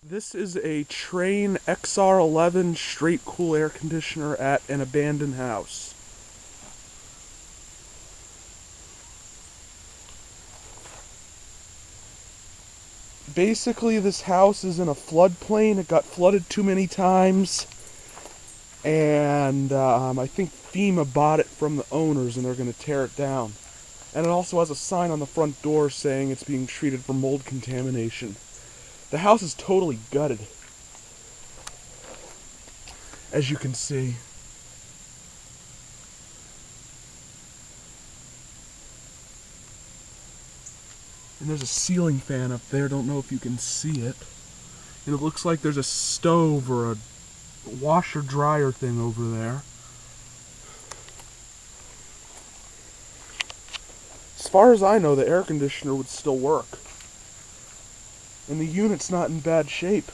This is a Trane XR11 straight cool air conditioner at an abandoned house. Basically, this house is in a floodplain. It got flooded too many times, and I think FEMA bought it from the owners and they're going to tear it down. And it also has a sign on the front door saying it's being treated for mold contamination. The house is totally gutted, as you can see. And there's a ceiling fan up there, don't know if you can see it. And it looks like there's a stove or a washer dryer thing over there. As far as I know, the air conditioner would still work. And the unit's not in bad shape.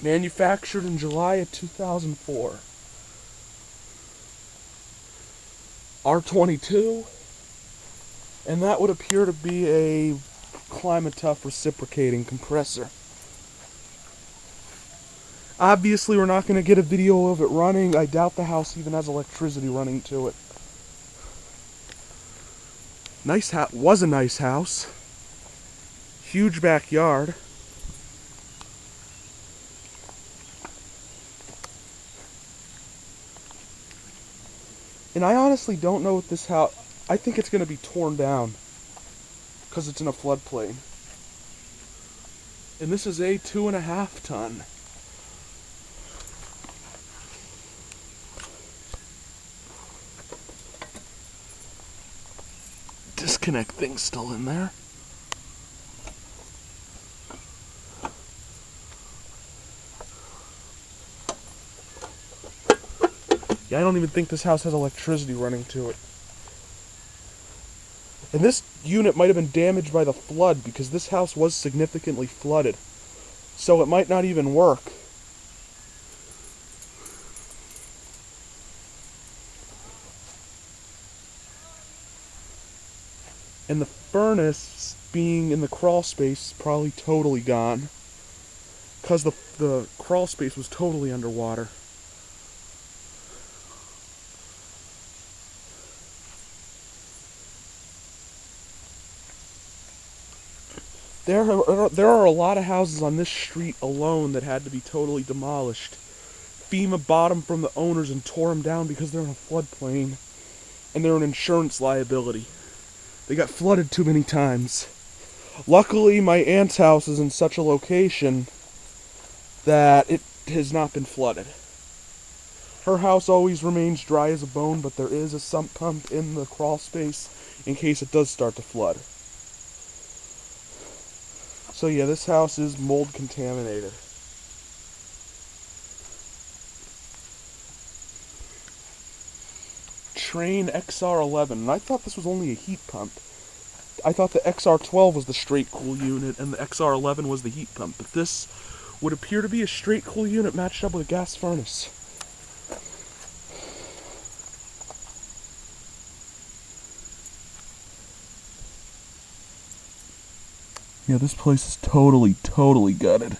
Manufactured in July of 2004. R22. And that would appear to be a climate-tough reciprocating compressor. Obviously, we're not going to get a video of it running. I doubt the house even has electricity running to it. Was a nice house. Huge backyard. And I honestly don't know what this house... I think it's going to be torn down because it's in a floodplain. And this is a 2.5 ton. Disconnect thing's still in there. Yeah, I don't even think this house has electricity running to it. And this unit might have been damaged by the flood because this house was significantly flooded. So it might not even work. And the furnace, being in the crawl space, is probably totally gone. Because the crawl space was totally underwater. There are a lot of houses on this street alone that had to be totally demolished. FEMA bought them from the owners and tore them down because they're in a floodplain. And they're an insurance liability. They got flooded too many times. Luckily, my aunt's house is in such a location that it has not been flooded. Her house always remains dry as a bone, but there is a sump pump in the crawl space in case it does start to flood. So yeah, this house is mold contaminated. Trane XR11, and I thought this was only a heat pump. I thought the XR12 was the straight cool unit and the XR11 was the heat pump, but this would appear to be a straight cool unit matched up with a gas furnace. Yeah, this place is totally gutted.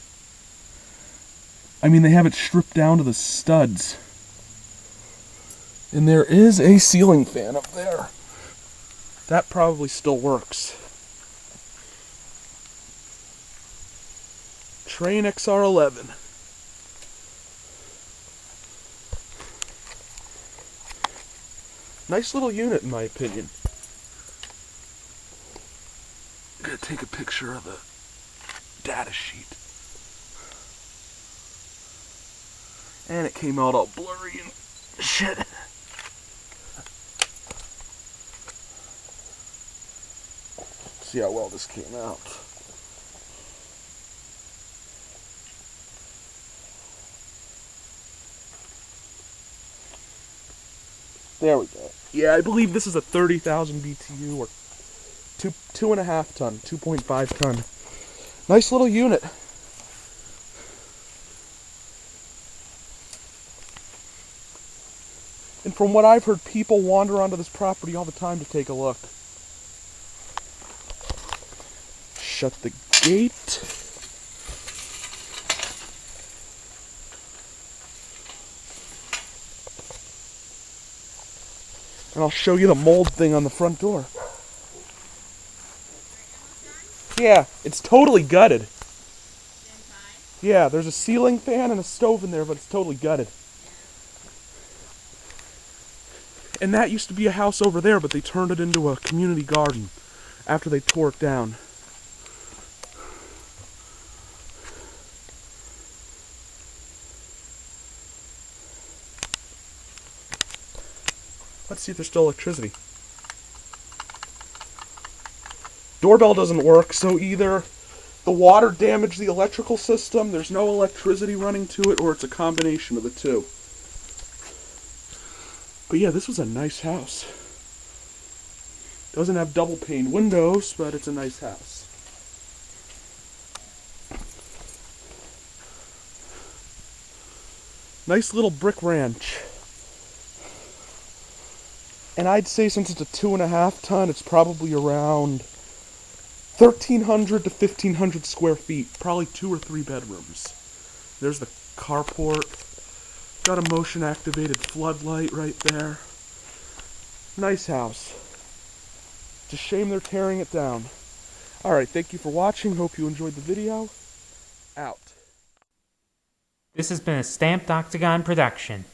I mean, they have it stripped down to the studs. And there is a ceiling fan up there. That probably still works. Trane XR11. Nice little unit, in my opinion. I'm gonna take a picture of the data sheet. And it came out all blurry and shit. See how well this came out. There we go. Yeah, I believe this is a 30,000 BTU or 2.5 ton, 2.5 ton. Nice little unit. And from what I've heard, people wander onto this property all the time to take a look. Shut the gate. And I'll show you the mold thing on the front door. Yeah, it's totally gutted. Yeah, there's a ceiling fan and a stove in there, but it's totally gutted. And that used to be a house over there, but they turned it into a community garden after they tore it down. Let's see if there's still electricity. Doorbell doesn't work, so either the water damaged the electrical system, there's no electricity running to it, or it's a combination of the two. But yeah, this was a nice house. Doesn't have double pane windows, but it's a nice house. Nice little brick ranch. And I'd say since it's a 2.5 ton, it's probably around 1,300 to 1,500 square feet. Probably 2 or 3 bedrooms. There's the carport. Got a motion activated floodlight right there. Nice house. It's a shame they're tearing it down. Alright, thank you for watching. Hope you enjoyed the video. Out. This has been a Stamped Octagon production.